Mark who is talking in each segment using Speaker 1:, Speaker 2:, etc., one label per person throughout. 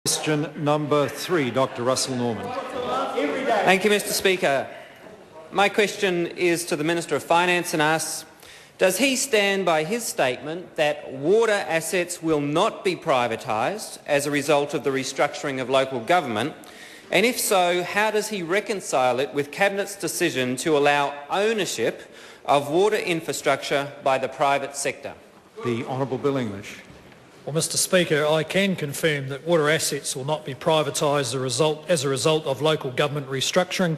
Speaker 1: Question number 3, Dr. Russell Norman.
Speaker 2: Thank you, Mr. Speaker. My question is to the Minister of Finance and asks, does he stand by his statement that water assets will not be privatised as a result of the restructuring of local government? And if so, how does he reconcile it with Cabinet's decision to allow ownership of water infrastructure by the private sector?
Speaker 1: The Honourable Bill English.
Speaker 3: Well, Mr. Speaker, I can confirm that water assets will not be privatised as a result of local government restructuring.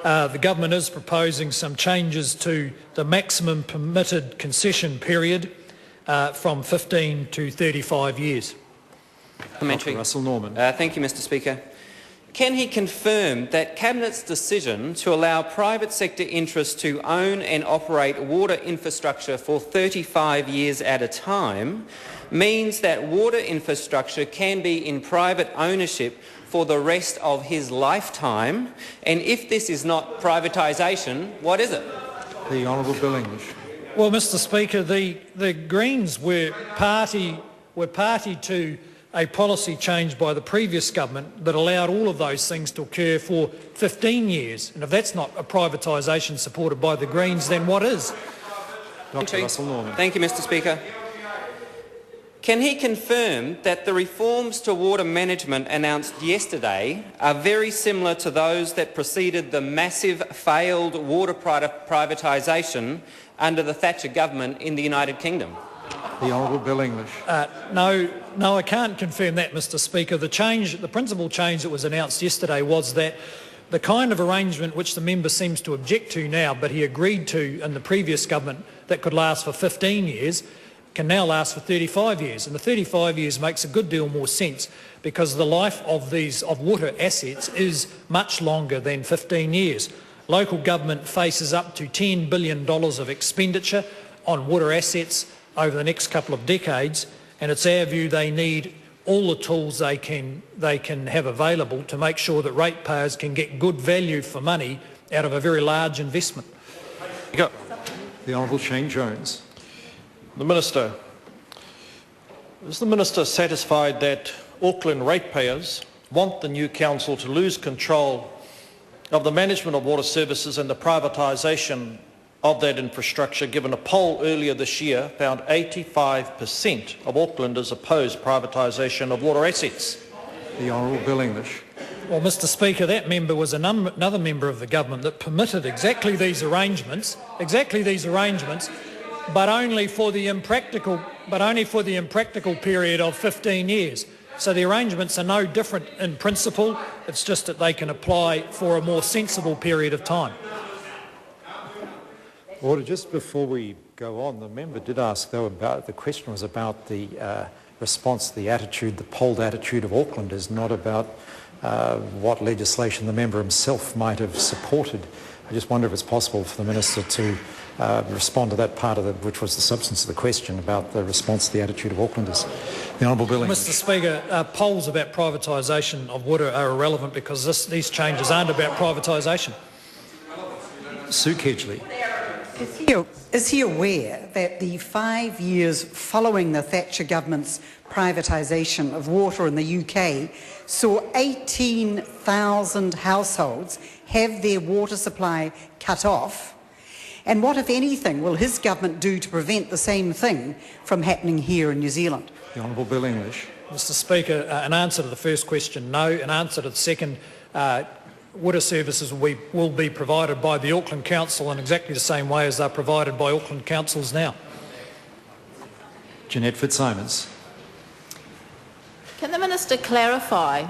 Speaker 3: The government is proposing some changes to the maximum permitted concession period from 15 to 35 years.
Speaker 1: Dr. Russell Norman.
Speaker 2: Thank you, Mr. Speaker. Can he confirm that Cabinet's decision to allow private sector interests to own and operate water infrastructure for 35 years at a time means that water infrastructure can be in private ownership for the rest of his lifetime? And if this is not privatisation, what is it?
Speaker 1: The Honourable Bill English.
Speaker 3: Well, Mr. Speaker, the Greens were party to a policy change by the previous government that allowed all of those things to occur for 15 years. And if that's not a privatisation supported by the Greens, then what is?
Speaker 1: Dr. Russell Norman.
Speaker 2: Thank you, Mr. Speaker. Can he confirm that the reforms to water management announced yesterday are very similar to those that preceded the massive failed water privatisation under the Thatcher government in the United Kingdom?
Speaker 1: The Honourable Bill English.
Speaker 3: No, I can't confirm that, Mr. Speaker. The principal change that was announced yesterday was that the kind of arrangement which the member seems to object to now, but he agreed to in the previous government, that could last for 15 years, can now last for 35 years. And the 35 years makes a good deal more sense because the life of water assets is much longer than 15 years. Local government faces up to $10 billion of expenditure on water assets over the next couple of decades, and it's our view they need all the tools they can have available to make sure that ratepayers can get good value for money out of a very large investment.
Speaker 1: The Honourable Shane Jones.
Speaker 4: The Minister. Is the Minister satisfied that Auckland ratepayers want the new council to lose control of the management of water services and the privatisation of that infrastructure, given a poll earlier this year found 85% of Aucklanders opposed privatisation of water assets?
Speaker 1: The Honourable Bill English.
Speaker 3: Well, Mr. Speaker, that member was another member of the government that permitted exactly these arrangements, but only for the impractical period of 15 years. So the arrangements are no different in principle. It's just that they can apply for a more sensible period of time.
Speaker 1: Order. Just before we go on, the member did ask, though, the question was about the response, the attitude, the polled attitude of Aucklanders, not about what legislation the member himself might have supported. I just wonder if it's possible for the Minister to respond to that part of which was the substance of the question about the response to the attitude of Aucklanders. The Honourable Bill English.
Speaker 3: Mr. Speaker, polls about privatisation of water are irrelevant because these changes aren't about privatisation.
Speaker 1: Sue Kedgley.
Speaker 5: Is he aware that the 5 years following the Thatcher government's privatisation of water in the UK saw 18,000 households have their water supply cut off? And what, if anything, will his government do to prevent the same thing from happening here in New Zealand?
Speaker 1: The Honourable Bill English.
Speaker 3: Mr. Speaker, in answer to the first question, no. In answer to the second, water services will be provided by the Auckland Council in exactly the same way as they're provided by Auckland councils now.
Speaker 1: Jeanette Fitzsimons.
Speaker 6: Can the Minister clarify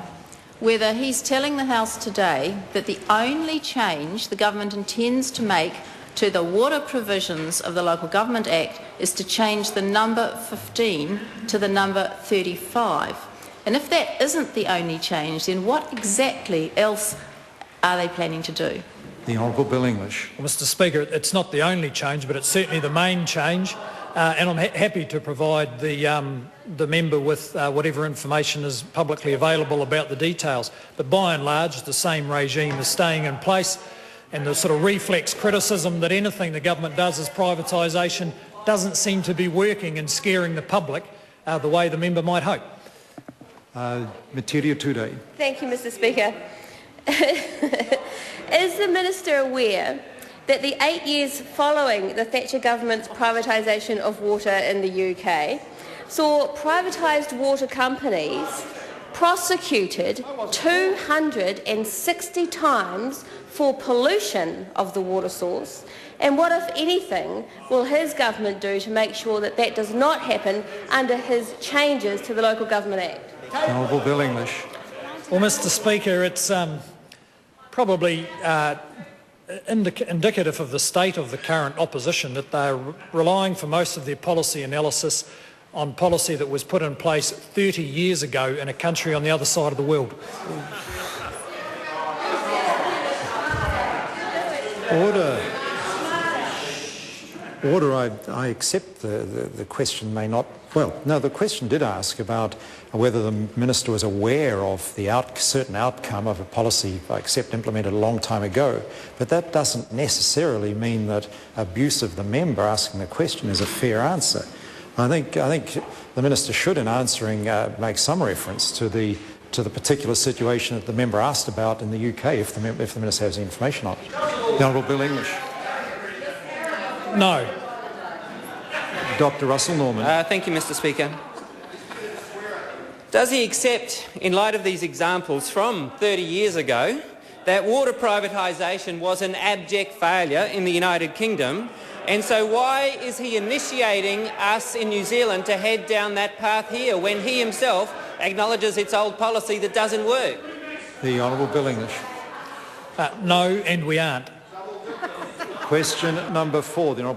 Speaker 6: whether he's telling the House today that the only change the government intends to make to the water provisions of the Local Government Act is to change the number 15 to the number 35? And if that isn't the only change, then what exactly else are they planning to do?
Speaker 1: The Honourable Bill English.
Speaker 3: Well, Mr. Speaker, it's not the only change, but it's certainly the main change, and I'm happy to provide the member with whatever information is publicly available about the details. But by and large, the same regime is staying in place, and the sort of reflex criticism that anything the government does is privatisation doesn't seem to be working and scaring the public the way the member might hope.
Speaker 1: Metiria Turei.
Speaker 7: Thank you, Mr. Speaker. Is the Minister aware that the 8 years following the Thatcher government's privatisation of water in the UK saw privatised water companies prosecuted 260 times for pollution of the water source? And what, if anything, will his government do to make sure that that does not happen under his changes to the Local Government Act?
Speaker 1: Honourable Bill English.
Speaker 3: Well, Mr. Speaker, it's probably indicative of the state of the current opposition that they're relying for most of their policy analysis on policy that was put in place 30 years ago in a country on the other side of the world.
Speaker 1: Order, I accept the question may not... Well, no, the question did ask about whether the Minister was aware of the certain outcome of a policy, I accept, implemented a long time ago, but that doesn't necessarily mean that abuse of the member asking the question is a fair answer. I think the Minister should, in answering, make some reference to the particular situation that the member asked about in the UK, if the Minister has the information on it. The Honourable Bill English.
Speaker 3: No.
Speaker 1: Dr. Russell Norman.
Speaker 2: Thank you, Mr. Speaker. Does he accept, in light of these examples from 30 years ago, that water privatisation was an abject failure in the United Kingdom? And so why is he initiating us in New Zealand to head down that path here when he himself acknowledges it's old policy that doesn't work?
Speaker 1: The Honourable Bill English.
Speaker 3: No, and we aren't.
Speaker 1: Question number 4. The Honourable